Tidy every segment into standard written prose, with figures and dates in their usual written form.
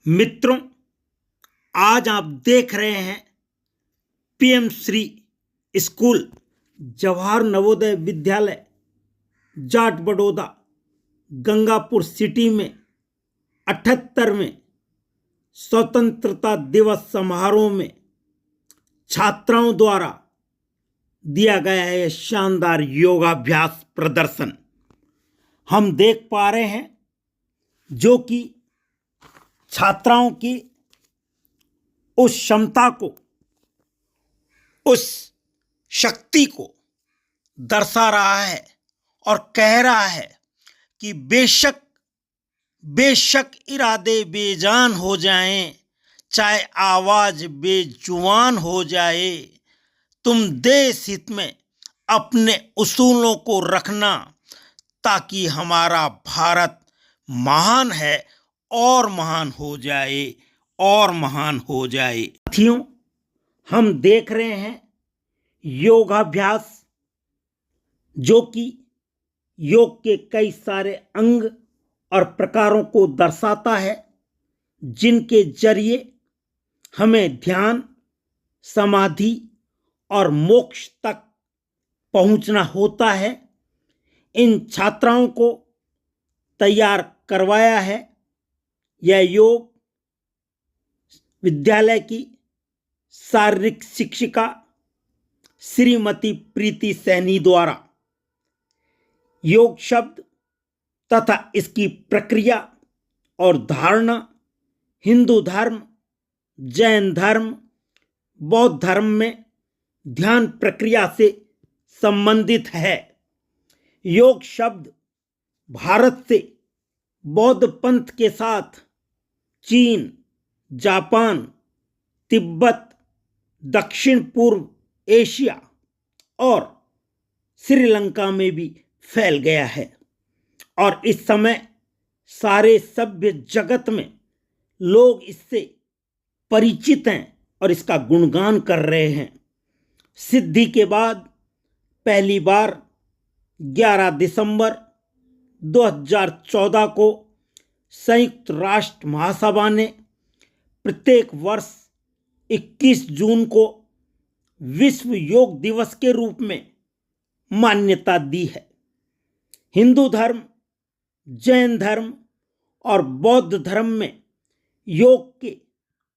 मित्रों, आज आप देख रहे हैं PM Shri school Jawahar Navodaya Vidyalaya Jat Baroda Gangapur city में 78वें स्वतंत्रता दिवस समारोह में छात्राओं द्वारा दिया गया है शानदार योगाभ्यास प्रदर्शन। हम देख पा रहे हैं जो कि छात्राओं की उस क्षमता को, उस शक्ति को दर्शा रहा है और कह रहा है कि बेशक इरादे बेजान हो जाएं, चाहे आवाज बेजुबान हो जाए, तुम देश हित में अपने उसूलों को रखना, ताकि हमारा भारत महान है और महान हो जाए और महान हो जाए। साथियों, हम देख रहे हैं योगाभ्यास जो कि योग के कई सारे अंग और प्रकारों को दर्शाता है, जिनके जरिए हमें ध्यान, समाधि और मोक्ष तक पहुंचना होता है। इन छात्राओं को तैयार करवाया है यह योग विद्यालय की शारीरिक शिक्षिका श्रीमती प्रीति सैनी द्वारा। योग शब्द तथा इसकी प्रक्रिया और धारणा हिंदू धर्म, जैन धर्म, बौद्ध धर्म में ध्यान प्रक्रिया से संबंधित है। योग शब्द भारत से बौद्ध पंथ के साथ चीन, जापान, तिब्बत, दक्षिण पूर्व एशिया और श्रीलंका में भी फैल गया है और इस समय सारे सभ्य जगत में लोग इससे परिचित हैं और इसका गुणगान कर रहे हैं। सिद्धि के बाद पहली बार 11 दिसंबर 2014 को संयुक्त राष्ट्र महासभा ने प्रत्येक वर्ष 21 जून को विश्व योग दिवस के रूप में मान्यता दी है। हिंदू धर्म, जैन धर्म और बौद्ध धर्म में योग के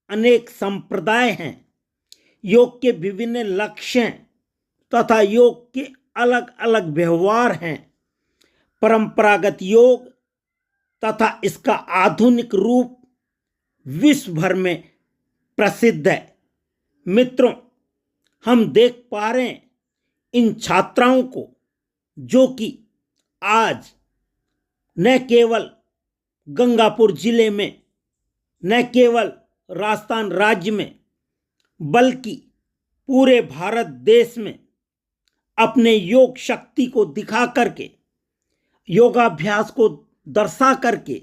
अनेक संप्रदाय हैं। योग के विभिन्न लक्ष्य हैं तथा योग के अलग अलग व्यवहार हैं। परंपरागत योग तथा इसका आधुनिक रूप विश्व भर में प्रसिद्ध है। मित्रों, हम देख पा रहे हैं इन छात्राओं को जो कि आज न केवल गंगापुर जिले में, न केवल राजस्थान राज्य में, बल्कि पूरे भारत देश में अपने योग शक्ति को दिखा करके, योगाभ्यास को दर्शा करके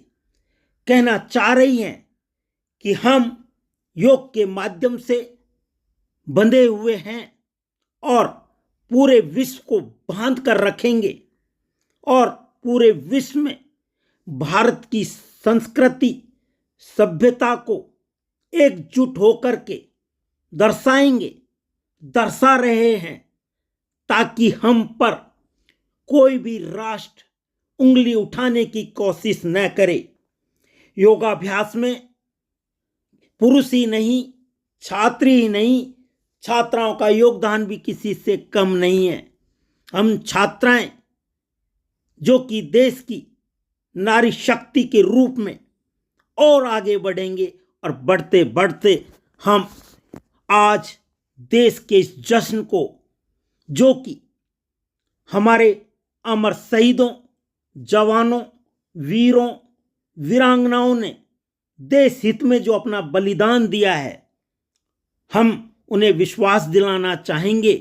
कहना चाह रही हैं कि हम योग के माध्यम से बंधे हुए हैं और पूरे विश्व को बांध कर रखेंगे और पूरे विश्व में भारत की संस्कृति, सभ्यता को एकजुट होकर के दर्शाएंगे, दर्शा रहे हैं, ताकि हम पर कोई भी राष्ट्र उंगली उठाने की कोशिश न करे। योगाभ्यास में पुरुष ही नहीं, छात्र ही नहीं, छात्राओं का योगदान भी किसी से कम नहीं है। हम छात्राएं जो कि देश की नारी शक्ति के रूप में और आगे बढ़ेंगे और बढ़ते बढ़ते हम आज देश के इस जश्न को, जो कि हमारे अमर शहीदों, जवानों, वीरों, वीरांगनाओं ने देश हित में जो अपना बलिदान दिया है, हम उन्हें विश्वास दिलाना चाहेंगे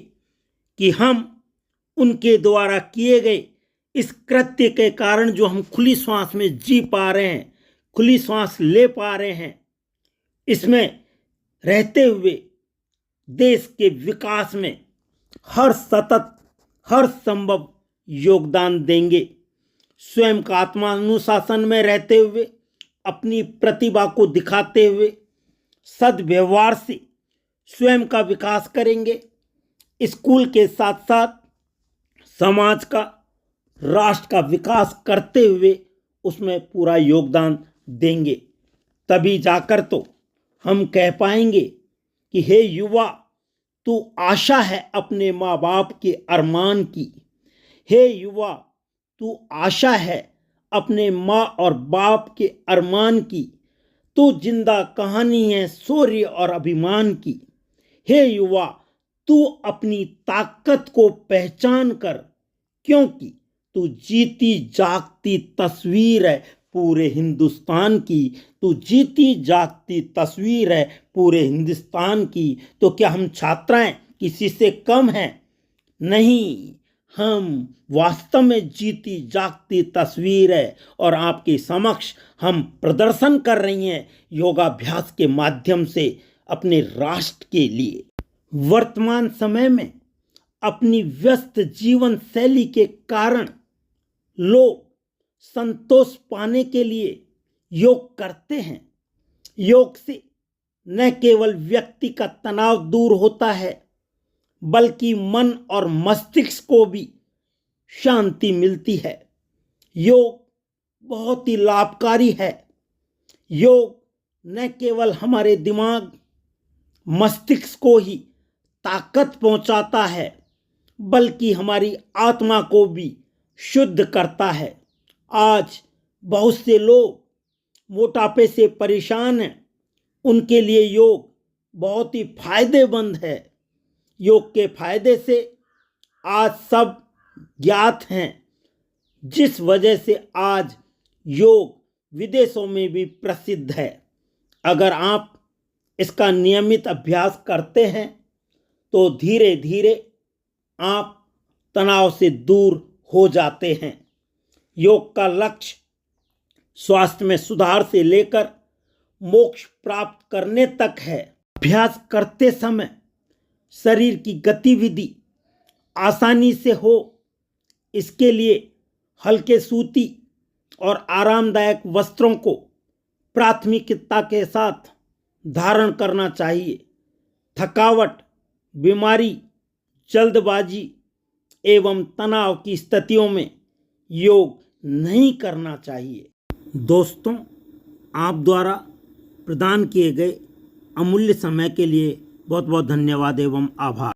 कि हम उनके द्वारा किए गए इस कृत्य के कारण जो हम खुली सांस में जी पा रहे हैं, खुली सांस ले पा रहे हैं, इसमें रहते हुए देश के विकास में हर संभव योगदान देंगे। स्वयं का आत्मानुशासन में रहते हुए अपनी प्रतिभा को दिखाते हुए सद्व्यवहार से स्वयं का विकास करेंगे, स्कूल के साथ साथ समाज का, राष्ट्र का विकास करते हुए उसमें पूरा योगदान देंगे, तभी जाकर तो हम कह पाएंगे कि हे युवा, तू आशा है अपने माँ बाप के अरमान की। हे युवा, तू आशा है अपने माँ और बाप के अरमान की। तू जिंदा कहानी है शौर्य और अभिमान की। हे युवा, तू अपनी ताकत को पहचान कर, क्योंकि तू जीती जागती तस्वीर है पूरे हिंदुस्तान की। तू जीती जागती तस्वीर है पूरे हिंदुस्तान की। तो क्या हम छात्राएं किसी से कम हैं? नहीं, हम वास्तव में जीती जागती तस्वीर है और आपके समक्ष हम प्रदर्शन कर रही हैं योगाभ्यास के माध्यम से अपने राष्ट्र के लिए। वर्तमान समय में अपनी व्यस्त जीवन शैली के कारण लोग संतोष पाने के लिए योग करते हैं। योग से न केवल व्यक्ति का तनाव दूर होता है, बल्कि मन और मस्तिष्क को भी शांति मिलती है। योग बहुत ही लाभकारी है। योग न केवल हमारे दिमाग, मस्तिष्क को ही ताकत पहुंचाता है, बल्कि हमारी आत्मा को भी शुद्ध करता है। आज बहुत से लोग मोटापे से परेशान हैं, उनके लिए योग बहुत ही फायदेमंद है। योग के फायदे से आज सब ज्ञात हैं, जिस वजह से आज योग विदेशों में भी प्रसिद्ध है। अगर आप इसका नियमित अभ्यास करते हैं तो धीरे धीरे आप तनाव से दूर हो जाते हैं। योग का लक्ष्य स्वास्थ्य में सुधार से लेकर मोक्ष प्राप्त करने तक है। अभ्यास करते समय शरीर की गतिविधि आसानी से हो, इसके लिए हल्के सूती और आरामदायक वस्त्रों को प्राथमिकता के साथ धारण करना चाहिए। थकावट, बीमारी, जल्दबाजी एवं तनाव की स्थितियों में योग नहीं करना चाहिए। दोस्तों, आप द्वारा प्रदान किए गए अमूल्य समय के लिए बहुत बहुत धन्यवाद एवं आभार।